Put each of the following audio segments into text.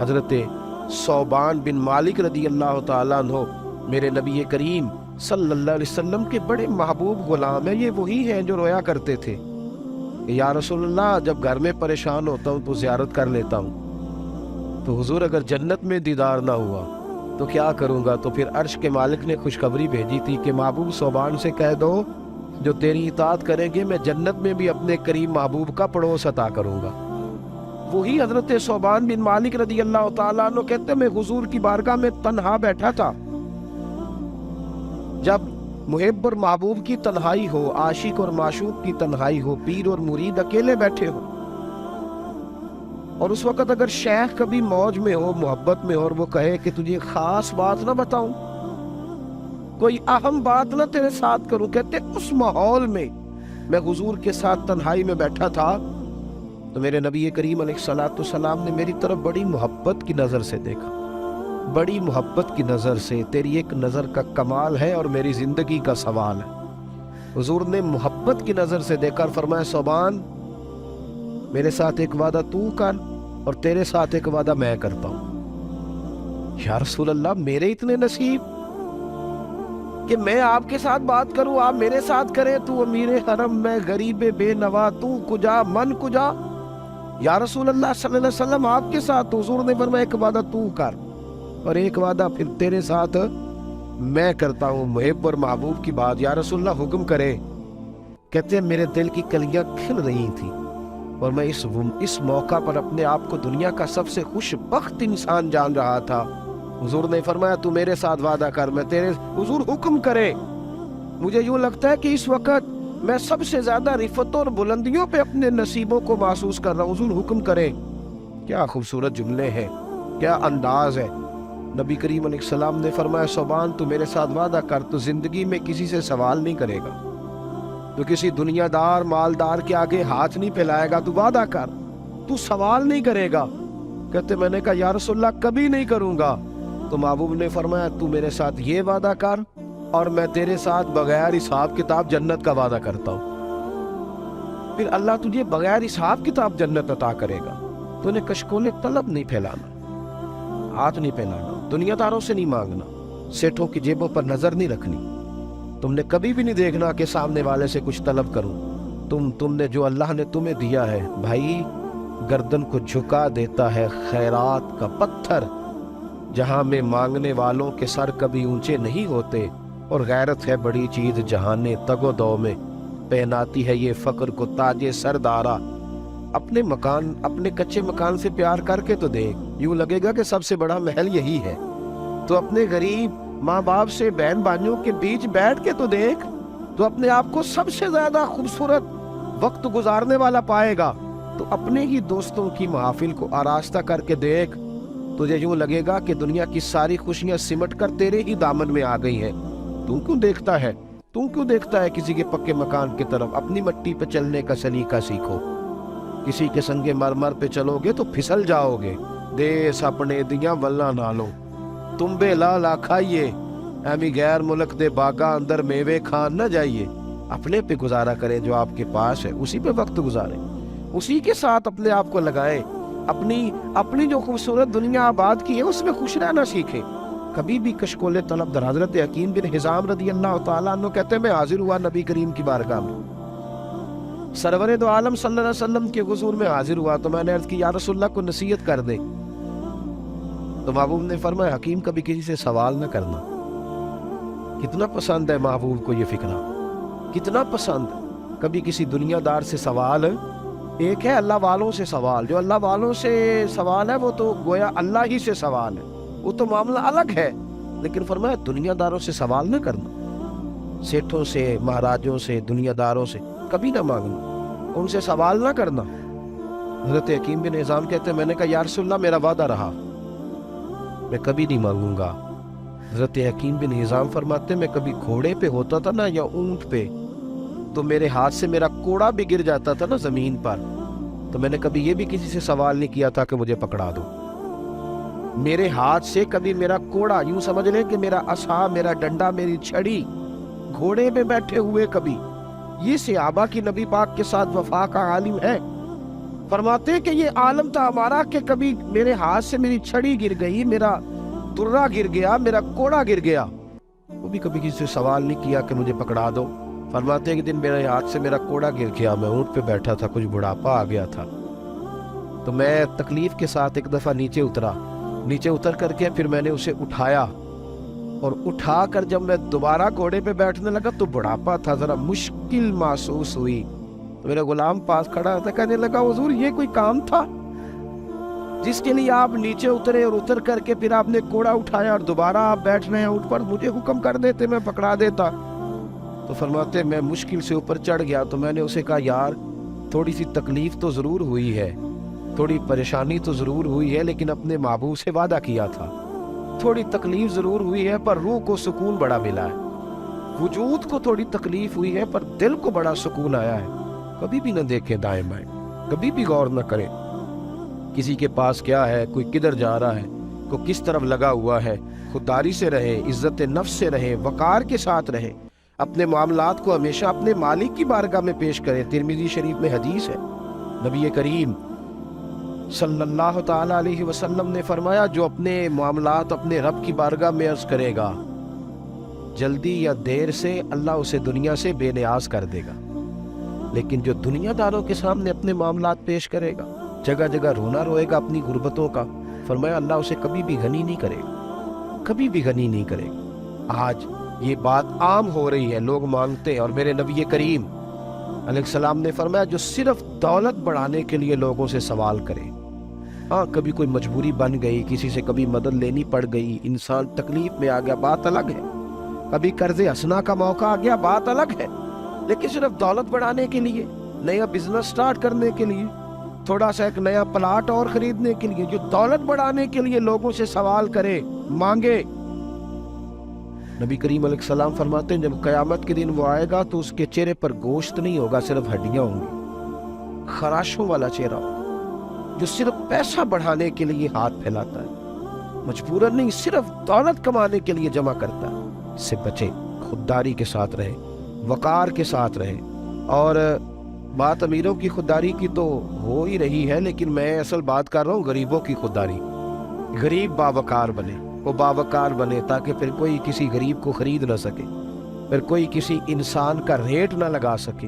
حضرت صوبان بن مالک رضی اللہ تعالیٰ عنہ میرے نبی کریم صلی اللہ علیہ وسلم کے بڑے محبوب غلام ہیں. یہ وہی ہیں جو رویا کرتے تھے کہ یا رسول اللہ جب گھر میں پریشان ہوتا ہوں تو زیارت کر لیتا ہوں، تو حضور اگر جنت میں دیدار نہ ہوا تو کیا کروں گا؟ تو پھر عرش کے مالک نے خوشخبری بھیجی تھی کہ محبوب صوبان سے کہہ دو جو تیری اطاعت کریں گے میں جنت میں بھی اپنے کریم محبوب کا پڑوس عطا کروں گا. وہی حضرت صوبان بن مالک رضی اللہ تعالیٰ عنہ کہتے میں حضور کی بارگاہ میں تنہا بیٹھا تھا. جب محب اور محبوب کی تنہائی ہو، عاشق اور معشوق کی تنہائی ہو، پیر اور مرید اکیلے بیٹھے ہو، اور اس وقت اگر شیخ کبھی موج میں ہو، محبت میں ہو، اور وہ کہے کہ تجھے خاص بات نہ بتاؤں، کوئی اہم بات نہ تیرے ساتھ کروں، کہتے اس ماحول میں میں حضور کے ساتھ تنہائی میں بیٹھا تھا تو میرے نبی کریم علیہ الصلوۃ والسلام نے میری طرف بڑی محبت کی نظر سے دیکھا. بڑی محبت کی نظر سے، تیری ایک نظر کا کمال ہے اور میری زندگی کا سوال ہے. حضور نے محبت کی نظر سے دیکھا اور فرمایا صوبان میرے ساتھ ایک وعدہ تو کر اور تیرے ساتھ ایک وعدہ میں کرتا ہوں. یا رسول اللہ میرے اتنے نصیب کہ میں آپ کے ساتھ بات کروں، آپ میرے ساتھ کریں. تو امیر حرم، میں غریب بے نوا، تو کجا من کجا. یا رسول اللہ صلی اللہ علیہ وسلم آپ کے ساتھ. تو حضور نے فرمایا ایک وعدہ تو کر اور ایک وعدہ پھر تیرے ساتھ میں کرتا ہوں. محب اور محبوب کی بات. یا رسول اللہ حکم کرے. کہتے ہیں میرے دل کی کلیاں کھل رہی تھیں اور میں اس موقع پر اپنے آپ کو دنیا کا سب سے خوش بخت انسان جان رہا تھا. حضور نے فرمایا تو میرے ساتھ وعدہ کر، میں تیرے. حضور حکم کرے. مجھے یوں لگتا ہے کہ اس وقت میں سب سے زیادہ رفتوں اور بلندیوں پہ اپنے نصیبوں کو محسوس کر رہا ہوں. حضور حکم کرے. کیا خوبصورت جملے ہیں، کیا انداز ہے. نبی کریم علیہ السلام نے فرمایا صوبان تو میرے ساتھ وعدہ کر، تو زندگی میں کسی سے سوال نہیں کرے گا، تو کسی دنیا دار مالدار کے آگے ہاتھ نہیں پھیلائے گا. تو وعدہ کر، تو سوال نہیں کرے گا. کہتے میں نے کہا یا رسول اللہ کبھی نہیں کروں گا. تو محبوب نے فرمایا تو میرے ساتھ یہ وعدہ کر اور میں تیرے ساتھ بغیر حساب کتاب جنت کا وعدہ کرتا ہوں. پھر اللہ تجھے بغیر حساب کتاب جنت عطا کرے گا. تو نے کشکول طلب نہیں پھیلانا، ہاتھ نہیں پھیلانا، دنیا داروں سے نہیں مانگنا، سیٹھوں کی جیبوں پر نظر نہیں رکھنی. تم نے کبھی بھی نہیں دیکھنا کہ سامنے والے سے کچھ طلب کروں. تم نے جو اللہ نے تمہیں دیا ہے بھائی، گردن کو جھکا دیتا ہے خیرات کا پتھر، جہاں میں مانگنے والوں کے سر کبھی اونچے نہیں ہوتے. اور غیرت ہے بڑی چیز جہانے تگ و دو میں، پہناتی ہے یہ فقر کو تاج سردارا. اپنے مکان، اپنے کچے مکان سے پیار کر کے تو دیکھ، یوں لگے گا کہ سب سے بڑا محل یہی ہے. تو اپنے غریب ماں باپ سے بہن بھائیوں کے بیچ بیٹھ کے تو دیکھ، تو اپنے آپ کو سب سے زیادہ خوبصورت وقت گزارنے والا پائے گا. تو اپنے ہی دوستوں کی محافل کو آراستہ کر کے دیکھ، تجھے یوں لگے گا کہ دنیا کی ساری خوشیاں سمٹ کر تیرے ہی دامن میں آ گئی ہیں. تو کیوں دیکھتا ہے کسی کے پکے مکان کی طرف؟ اپنی مٹی پہ چلنے کا سلیقہ سیکھو. کسی کے سنگے مرمر پہ چلو گے تو پھسل جاؤ گے. دیس اپنے دیاں ولہ نالو تم بے لا لا کھائیے، ایمی غیر ملک دے باغاں اندر میوے کھان نہ جائیے. اپنے پہ گزارا کریں جو آپ کے پاس ہے، اسی پہ وقت گزاریں، اسی کے ساتھ اپنے آپ کو لگائیں. اپنی جو خوبصورت دنیا آباد کی ہے اس میں خوش رہنا سیکھیں. کبھی بھی کشکول طلب در. حضرت حکیم بن حزام رضی اللہ تعالیٰ عنہ کہتے ہیں میں حاضر ہوا نبی کریم کی بارگاہ میں، سرور دو عالم صلی اللہ علیہ وسلم کے حضور میں حاضر ہوا. تو میں نے عرض کی یا رسول اللہ کو نصیحت کر دے. تو محبوب نے فرمایا حکیم کبھی کسی سے سوال نہ کرنا. کتنا پسند ہے محبوب کو یہ فکرہ، کتنا پسند. کبھی کسی دنیا دار سے سوال. ایک ہے اللہ والوں سے سوال، جو اللہ والوں سے سوال ہے وہ تو گویا اللہ ہی سے سوال ہے، وہ تو معاملہ الگ ہے. لیکن فرمایا دنیا داروں سے سوال نہ کرنا، سیٹھوں سے، مہاراجوں سے، دنیا داروں سے کبھی نہ مانگنا، ان سے سوال نہ کرنا. حضرت حکیم بن حزام کہتے ہیں میں نے کہا یا رسول اللہ میرا وعدہ رہا، میں کبھی نہیں مانگوں گا. حضرت حکیم بن حزام فرماتے میں کبھی گھوڑے پہ ہوتا تھا نا یا اونٹ پہ، تو میرے ہاتھ سے میرا کوڑا بھی گر جاتا تھا نا زمین پر، تو میں نے کبھی یہ بھی کسی سے سوال نہیں کیا تھا کہ مجھے پکڑا دو. میرے ہاتھ سے کبھی میرا کوڑا، یوں سمجھ لیں کہ میرا عصا، میرا ڈنڈا، میری چھڑی گھوڑے پہ بیٹھے ہوئے کبھی. یہ صحابہ کی نبی پاک کے ساتھ وفا کا عالم ہے. फरमाते हैं कि ये आलम था हमारा कि कभी मेरे हाथ से मेरी छड़ी गिर गई, मेरा दुर्रा गिर गया, मेरा कोड़ा गिर गया, वो भी कभी किसी से सवाल नहीं किया कि मुझे पकड़ा दो। फरमाते हैं कि दिन मेरे हाथ से मेरा कोड़ा गिर गया, मैं ऊंट पे बैठा था, कुछ बुढ़ापा आ गया था, तो मैं तकलीफ के साथ एक दफा नीचे उतरा, नीचे उतर करके फिर मैंने उसे उठाया, और उठा कर जब मैं दोबारा घोड़े पे बैठने लगा तो बुढ़ापा था, जरा मुश्किल महसूस हुई। तो मेरा गुलाम पास खड़ा था, कहने लगा हुजूर ये कोई काम था जिसके लिए आप नीचे उतरे और उतर करके फिर आपने कोड़ा उठाया और दोबारा आप बैठ रहे हैं ऊँट पर, मुझे हुक्म कर देते मैं पकड़ा देता। तो फरमाते मैं मुश्किल से ऊपर चढ़ गया, तो मैंने उसे कहा यार थोड़ी सी तकलीफ तो जरूर हुई है, थोड़ी परेशानी तो जरूर हुई है, लेकिन अपने महबूब से वादा किया था, थोड़ी तकलीफ जरूर हुई है पर रूह को सुकून बड़ा मिला है, वजूद को थोड़ी तकलीफ हुई है पर दिल को बड़ा सुकून आया है। कभी भी न देखे दाएं बाएं, कभी भी गौर न करे किसी के पास क्या है, कोई किधर जा रहा है, कोई किस तरफ लगा हुआ है। खुददारी से रहे, इज्जत नफ्स से रहे, वकार के साथ रहे, अपने मामलात को हमेशा अपने मालिक की बारगाह में पेश करे। तिरमिज़ी शरीफ में हदीस है, नबी करीम सल्लल्लाहु ताला अलैहि वसल्लम ने फरमाया जो अपने मामलात अपने रब की बारगाह में अर्ज करेगा, जल्दी या देर से अल्लाह उसे दुनिया से बेनियाज कर देगा, लेकिन जो दुनियादारों के सामने अपने मामलात पेश करेगा, जगह जगह रोना रोएगा अपनी गुर्बतों का, फरमाया अल्लाह उसे कभी भी गनी नहीं करेगा, कभी भी गनी नहीं करेगा। आज ये बात आम हो रही है, लोग मांगते हैं, और मेरे नबी करीम अलैहिस्सलाम ने फरमाया जो सिर्फ दौलत बढ़ाने के लिए लोगों से सवाल करे, हाँ कभी कोई मजबूरी बन गई, किसी से कभी मदद लेनी पड़ गई, इंसान तकलीफ में आ गया, बात अलग है, कभी कर्जे हंसना का मौका आ गया, बात अलग है, लेकिन सिर्फ दौलत बढ़ाने के लिए, नया बिजनेस स्टार्ट करने के लिए, थोड़ा सा एक नया प्लाट और खरीदने के लिए, जो दौलत बढ़ाने के लिए लोगों से सवाल करे, मांगे, नबी करीम अलैहिस्सलाम फरमाते हैं जब क़यामत के दिन वो आएगा तो उसके चेहरे पर गोश्त नहीं होगा, सिर्फ हड्डियां होंगी, खराशों वाला चेहरा होगा, जो सिर्फ पैसा बढ़ाने के लिए हाथ फैलाता है, मजबूरन नहीं, सिर्फ दौलत कमाने के लिए जमा करता है। इससे बचे, खुददारी के साथ रहे, वकार के साथ रहे। और बात अमीरों की खुददारी की तो हो ही रही है, लेकिन मैं असल बात कर रहा हूँ गरीबों की खुददारी। गरीब बावकार बने, वो बावकार बने ताकि फिर कोई किसी गरीब को खरीद ना सके, फिर कोई किसी इंसान का रेट ना लगा सके।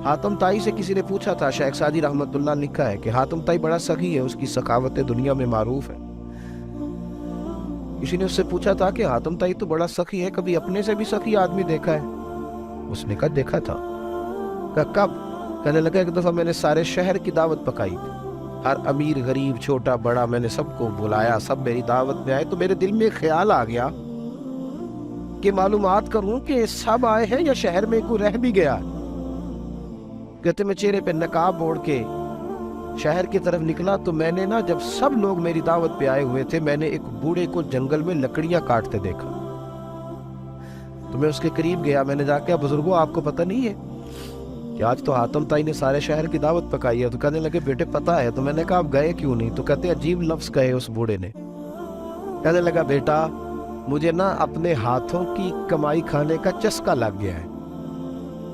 हातम ताई से किसी ने पूछा था, शेख सादी रहमतुल्लाह ने लिखा है कि हातम ताई बड़ा सखी है, उसकी सखावतें दुनिया में मारूफ है। किसी ने उससे पूछा था कि हातम ताई तो बड़ा सखी है, कभी अपने से भी सखी आदमी देखा है? उसने कहा देखा था। कब? कहने लगा एक दफा मैंने सारे शहर की दावत पकाई थी, हर अमीर गरीब छोटा बड़ा मैंने सबको बुलाया, सब मेरी दावत में आए, तो मेरे दिल में ख्याल आ गया कि मालूमात करूं कि सब आए हैं या शहर में कोई रह भी गया। कहते मैं चेहरे पे नकाब ओढ़ के शहर की तरफ निकला तो मैंने ना, जब सब लोग मेरी दावत पे आए हुए थे, मैंने एक बूढ़े को जंगल में लकड़ियां काटते देखा। तो मैं उसके करीब गया, मैंने जाके बुजुर्गों आपको पता नहीं है कि आज तो हातम ताई ने सारे शहर की दावत पकाई है? तो कहने लगे बेटे पता है। तो मैंने कहा आप गए क्यों नहीं? तो कहते अजीब लफ्ज कहे उस बूढ़े ने। कहने लगा बेटा मुझे ना अपने हाथों की कमाई खाने का चस्का लग गया है,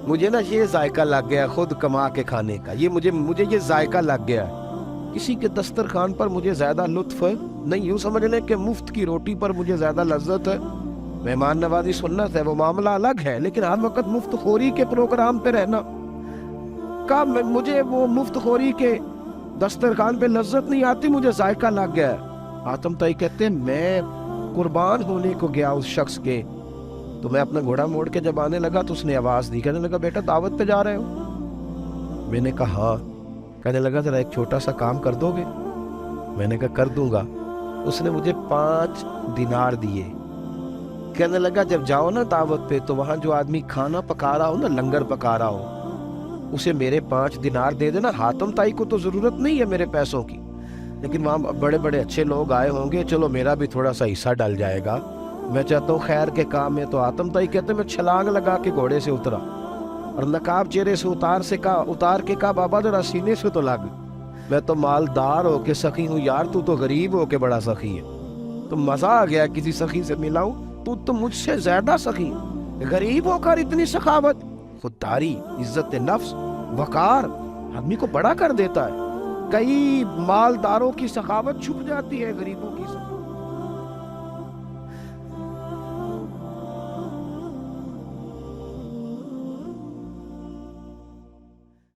मुझे ना ये जायका लग गया खुद कमा के खाने का, ये मुझे ये जायका लग गया है। किसी के दस्तरखान पर मुझे ज्यादा लुत्फ नहीं, यूं समझ लें कि मुफ्त की रोटी पर मुझे ज्यादा लज्जत है। मेहमान नवाजी सुन्नत है, वो मामला अलग है, लेकिन हर वक्त मुफ्त खोरी के प्रोग्राम पे रहना का मुझे वो मुफ्त खोरी के दस्तरखान पे लज्जत नहीं आती, मुझे जायका लग गया है। हातम ताई कहते मैं कुर्बान होने को गया उस शख्स के, तो मैं अपना घोड़ा मोड़ के जब आने लगा तो उसने आवाज दी, कहने लगा बेटा दावत पे जा रहे हो? मैंने कहा हाँ। कहने लगा जरा एक छोटा सा काम कर दोगे? मैंने कहा कर दूंगा। उसने मुझे 5 दिनार दिए। कहने लगा जब जाओ ना दावत पे तो वहां जो आदमी खाना पका रहा हो ना, लंगर पका रहा हो, उसे मेरे 5 दिनार दे देना। हातम ताई को तो जरूरत नहीं है मेरे पैसों की, लेकिन वहां बड़े बड़े अच्छे लोग आए होंगे, चलो मेरा भी थोड़ा सा हिस्सा डल जाएगा, मैं चाहता हूँ खैर के काम में। तो हातम ताई कहते मैं छलांग लगा के घोड़े से उतरा और नकाब चेहरे से उतार के कहा बाबा जरा सीने से तो लग, मैं तो मालदार हो के सखी हूँ यार, तू तो गरीब हो के बड़ा सखी है। तो मजा आ गया किसी सखी से मिला हूँ, तू तो मुझसे ज्यादा सखी, गरीब होकर इतनी सखावत। खुददारी, इज्जत नफ्स, वकार आदमी को बड़ा कर देता है। کئی مالداروں کی سخاوت چھپ جاتی ہے غریبوں کی